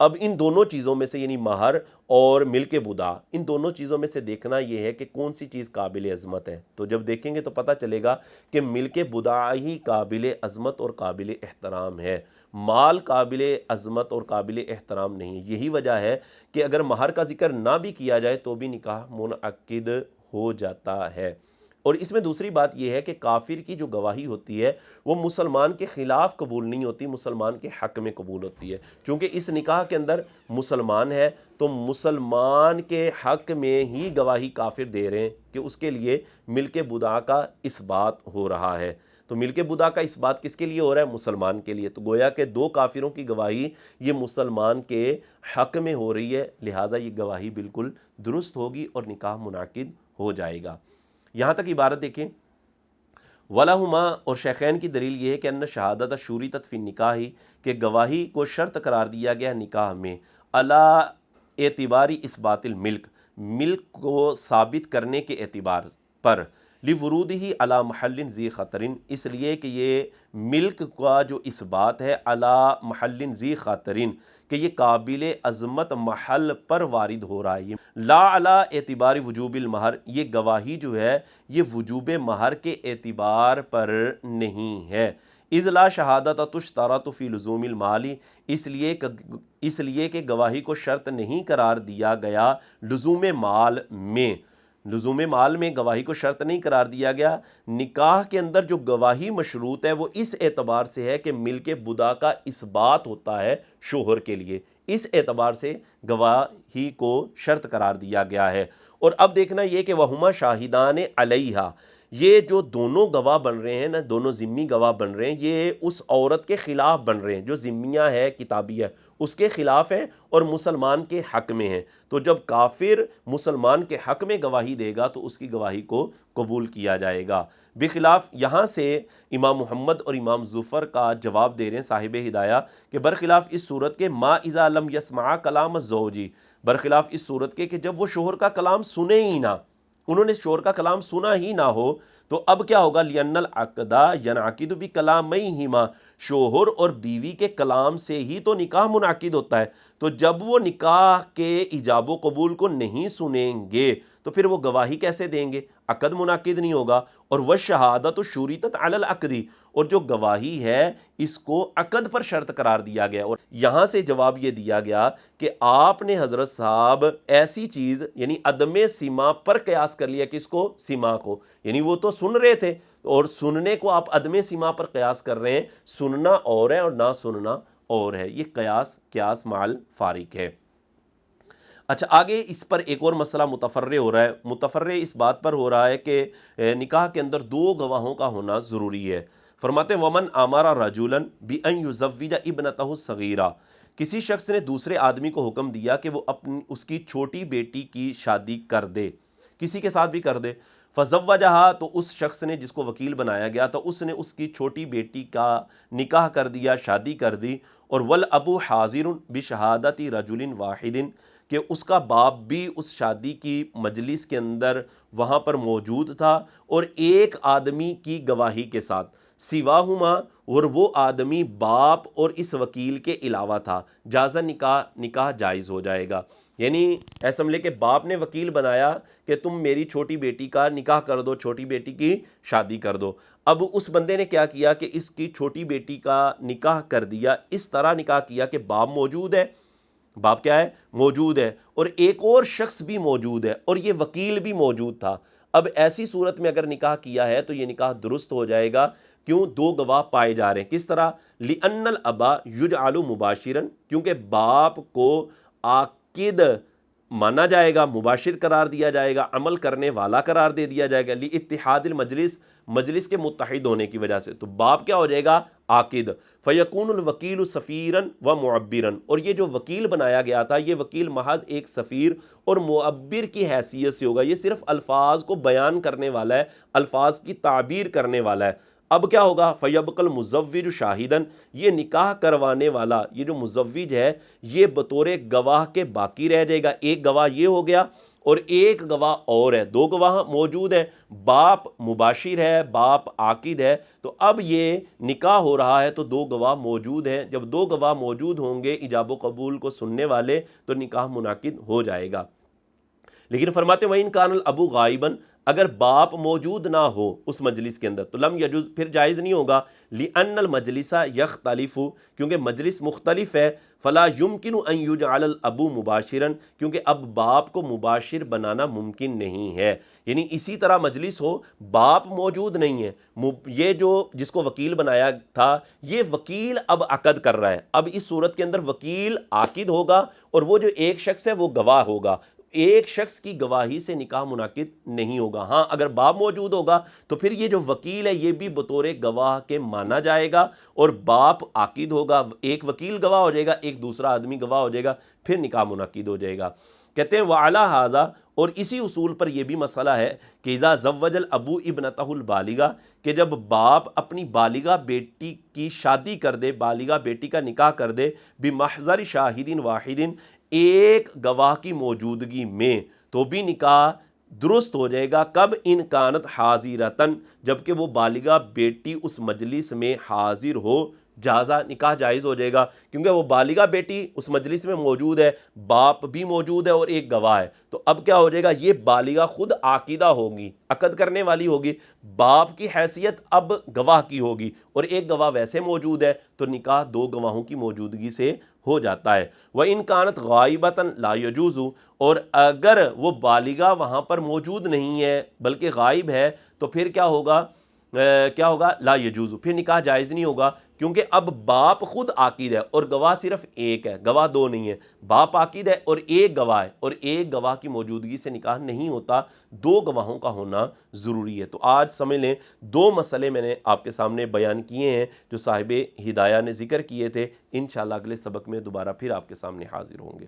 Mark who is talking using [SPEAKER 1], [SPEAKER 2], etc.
[SPEAKER 1] اب ان دونوں چیزوں میں سے یعنی مہر اور ملک بدا، ان دونوں چیزوں میں سے دیکھنا یہ ہے کہ کون سی چیز قابل عظمت ہے۔ تو جب دیکھیں گے تو پتہ چلے گا کہ ملک بدا ہی قابل عظمت اور قابل احترام ہے، مال قابل عظمت اور قابل احترام نہیں۔ یہی وجہ ہے کہ اگر مہر کا ذکر نہ بھی کیا جائے تو بھی نکاح منعقد ہو جاتا ہے۔ اور اس میں دوسری بات یہ ہے کہ کافر کی جو گواہی ہوتی ہے وہ مسلمان کے خلاف قبول نہیں ہوتی، مسلمان کے حق میں قبول ہوتی ہے۔ چونکہ اس نکاح کے اندر مسلمان ہے تو مسلمان کے حق میں ہی گواہی کافر دے رہے ہیں کہ اس کے لیے ملک بدا کا اس بات ہو رہا ہے۔ تو ملک بدا کا اس بات کس کے لیے ہو رہا ہے؟ مسلمان کے لیے۔ تو گویا کہ دو کافروں کی گواہی یہ مسلمان کے حق میں ہو رہی ہے، لہٰذا یہ گواہی بالکل درست ہوگی اور نکاح منعقد ہو جائے گا۔ یہاں تک عبارت دیکھیں، وَلَهُمَا، اور شیخین کی دلیل یہ ہے کہ ان شہادت شُورِطَت فی النکاح، کہ گواہی کو شرط قرار دیا گیا نکاح میں، علی اعتباری اثبات الملک، ملک کو ثابت کرنے کے اعتبار پر، لِوُرُودِهِ علی محل ذی خطر، اس لیے کہ یہ ملک کا جو اثبات ہے علی محل ذی خطر، کہ یہ قابل عظمت محل پر وارد ہو رہا ہے، لا علی اعتبار وجوب المہر، یہ گواہی جو ہے یہ وجوب مہر کے اعتبار پر نہیں ہے، اذ لا شہادت تشترط فی لزوم المال، اس لیے کہ گواہی کو شرط نہیں قرار دیا گیا لزوم مال میں، لزوم مال میں گواہی کو شرط نہیں قرار دیا گیا۔ نکاح کے اندر جو گواہی مشروط ہے وہ اس اعتبار سے ہے کہ ملک بدا کا اثبات ہوتا ہے شوہر کے لیے، اس اعتبار سے گواہی کو شرط قرار دیا گیا ہے۔ اور اب دیکھنا یہ کہ وہما شاہدان علیہا، یہ جو دونوں گواہ بن رہے ہیں نا، دونوں ذمی گواہ بن رہے ہیں، یہ اس عورت کے خلاف بن رہے ہیں جو ذمیہ ہے، کتابی ہے، اس کے خلاف ہیں اور مسلمان کے حق میں ہیں۔ تو جب کافر مسلمان کے حق میں گواہی دے گا تو اس کی گواہی کو قبول کیا جائے گا۔ بخلاف، یہاں سے امام محمد اور امام ظفر کا جواب دے رہے ہیں صاحب ہدایہ کہ برخلاف اس صورت کے ما اذا لم یسمع کلام الزوجی، برخلاف اس صورت کے کہ جب وہ شوہر کا کلام سنے ہی نہ، انہوں نے شوہر کا کلام سنا ہی نہ ہو، تو اب کیا ہوگا؟ لِأَنَّ الْعَقْدَ يَنْعَقِدُ بِكَلَامَيْهِمَا، شوہر اور بیوی کے کلام سے ہی تو نکاح منعقد ہوتا ہے۔ تو جب وہ نکاح کے ایجاب و قبول کو نہیں سنیں گے تو پھر وہ گواہی کیسے دیں گے؟ عقد منعقد نہیں ہوگا۔ اور وَالشَّهَادَةُ شُورِطَتْ عَلَى الْعَقْدِ، اور جو گواہی ہے اس کو عقد پر شرط قرار دیا گیا۔ اور یہاں سے جواب یہ دیا گیا کہ آپ نے حضرت صاحب ایسی چیز یعنی عدم سما پر قیاس کر لیا، کس کو؟ سما کو، یعنی وہ تو سن رہے تھے اور سننے کو آپ عدم سما پر قیاس کر رہے ہیں، سننا اور ہے اور نہ سننا اور ہے، یہ قیاس مال فارق ہے۔ اچھا، آگے اس پر ایک اور مسئلہ متفرع ہو رہا ہے، متفرع اس بات پر ہو رہا ہے کہ نکاح کے اندر دو گواہوں کا ہونا ضروری ہے۔ فرماتے ہیں ومن امر رجلا بان یزوج ابنتہ الصغیرہ، کسی شخص نے دوسرے آدمی کو حکم دیا کہ وہ اس کی چھوٹی بیٹی کی شادی کر دے، کسی کے ساتھ بھی کر دے، فزوجہا، تو اس شخص نے جس کو وکیل بنایا گیا تھا اس نے اس کی چھوٹی بیٹی کا نکاح کر دیا، شادی کر دی، اور والابو حاضر بشہادت رجل واحد، کہ اس کا باپ بھی اس شادی کی مجلس کے اندر وہاں پر موجود تھا اور ایک آدمی کی گواہی کے ساتھ، سواہما، اور وہ آدمی باپ اور اس وکیل کے علاوہ تھا، جازہ نکاح جائز ہو جائے گا۔ یعنی ایسا ملے کہ باپ نے وکیل بنایا کہ تم میری چھوٹی بیٹی کا نکاح کر دو، چھوٹی بیٹی کی شادی کر دو۔ اب اس بندے نے کیا کیا کہ اس کی چھوٹی بیٹی کا نکاح کر دیا، اس طرح نکاح کیا کہ باپ موجود ہے، باپ کیا ہے؟ موجود ہے، اور ایک اور شخص بھی موجود ہے اور یہ وکیل بھی موجود تھا۔ اب ایسی صورت میں اگر نکاح کیا ہے تو یہ نکاح درست ہو جائے گا، کیوں؟ دو گواہ پائے جا رہے ہیں۔ کس طرح؟ لِأَنَّ الْأَبَا يُجْعَلُ مُبَاشِرًا، کیونکہ باپ کو عاقد مانا جائے گا، مباشر قرار دیا جائے گا، عمل کرنے والا قرار دے دیا جائے گا، لِاتِّحَادِ المجلس، مجلس کے متحد ہونے کی وجہ سے، تو باپ کیا ہو جائے گا؟ عاقد۔ فَيَكُونُ الْوَكِيلُ سَفِيرًا وَمُعَبِّرًا، اور یہ جو وکیل بنایا گیا تھا یہ وکیل محض ایک سفیر اور معبر کی حیثیت سے ہوگا، یہ صرف الفاظ کو بیان کرنے والا ہے، الفاظ کی تعبیر کرنے والا ہے۔ اب کیا ہوگا؟ فَيَبْقَى الْمُزَوِّجُ شَاهِدًا، یہ نکاح کروانے والا، یہ جو مزوج ہے، یہ بطور گواہ کے باقی رہ جائے گا، ایک گواہ یہ ہو گیا، اور ایک گواہ اور ہے، دو گواہ موجود ہیں، باپ مباشر ہے، باپ عاقد ہے، تو اب یہ نکاح ہو رہا ہے تو دو گواہ موجود ہیں، جب دو گواہ موجود ہوں گے ایجاب و قبول کو سننے والے تو نکاح منعقد ہو جائے گا۔ لیکن فرماتے ہیں وَإِن كَانَ الْأَبُ غَائِبًا، اگر باپ موجود نہ ہو اس مجلس کے اندر تو لم یجوز، پھر جائز نہیں ہوگا، لِأَنَّ الْمَجْلِسَ يَخْتَلِفُ، کیونکہ مجلس مختلف ہے، فَلَا يُمْكِنُ أَن يُجْعَلَ الْأَبُ مُبَاشِرًا، کیونکہ اب باپ کو مباشر بنانا ممکن نہیں ہے، یعنی اسی طرح مجلس ہو، باپ موجود نہیں ہے، یہ جو جس کو وکیل بنایا تھا یہ وکیل اب عقد کر رہا ہے، اب اس صورت کے اندر وکیل عاقد ہوگا اور وہ جو ایک شخص ہے وہ گواہ ہوگا، ایک شخص کی گواہی سے نکاح منعقد نہیں ہوگا۔ ہاں اگر باپ موجود ہوگا تو پھر یہ جو وکیل ہے یہ بھی بطور گواہ کے مانا جائے گا اور باپ عاقد ہوگا، ایک وکیل گواہ ہو جائے گا، ایک دوسرا آدمی گواہ ہو جائے گا، پھر نکاح منعقد ہو جائے گا۔ کہتے ہیں وَعَلَى هَذَا، اور اسی اصول پر یہ بھی مسئلہ ہے کہ اذا زوج الابو ابنتہ البالغہ، کہ جب باپ اپنی بالغہ بیٹی کی شادی کر دے، بالغہ بیٹی کا نکاح کر دے، بمحضر شاہد واحد، ایک گواہ کی موجودگی میں، تو بھی نکاح درست ہو جائے گا۔ کب؟ ان کانت حاضرتن، جبکہ وہ بالغہ بیٹی اس مجلس میں حاضر ہو، جازہ، نکاح جائز ہو جائے گا، کیونکہ وہ بالغہ بیٹی اس مجلس میں موجود ہے، باپ بھی موجود ہے اور ایک گواہ ہے، تو اب کیا ہو جائے گا، یہ بالغہ خود عاقدہ ہوگی، عقد کرنے والی ہوگی، باپ کی حیثیت اب گواہ کی ہوگی اور ایک گواہ ویسے موجود ہے، تو نکاح دو گواہوں کی موجودگی سے ہو جاتا ہے۔ وَإِن كَانَتْ غَائِبَةً لَا يَجُوزُ، اور اگر وہ بالغہ وہاں پر موجود نہیں ہے بلکہ غائب ہے تو پھر کیا ہوگا، کیا ہوگا، لا یجوز، پھر نکاح جائز نہیں ہوگا، کیونکہ اب باپ خود عاقد ہے اور گواہ صرف ایک ہے، گواہ دو نہیں ہے، باپ عاقد ہے اور ایک گواہ ہے، اور ایک گواہ کی موجودگی سے نکاح نہیں ہوتا، دو گواہوں کا ہونا ضروری ہے۔ تو آج سمجھ لیں دو مسئلے میں نے آپ کے سامنے بیان کیے ہیں جو صاحب ہدایہ نے ذکر کیے تھے، انشاءاللہ اگلے سبق میں دوبارہ پھر آپ کے سامنے حاضر ہوں گے۔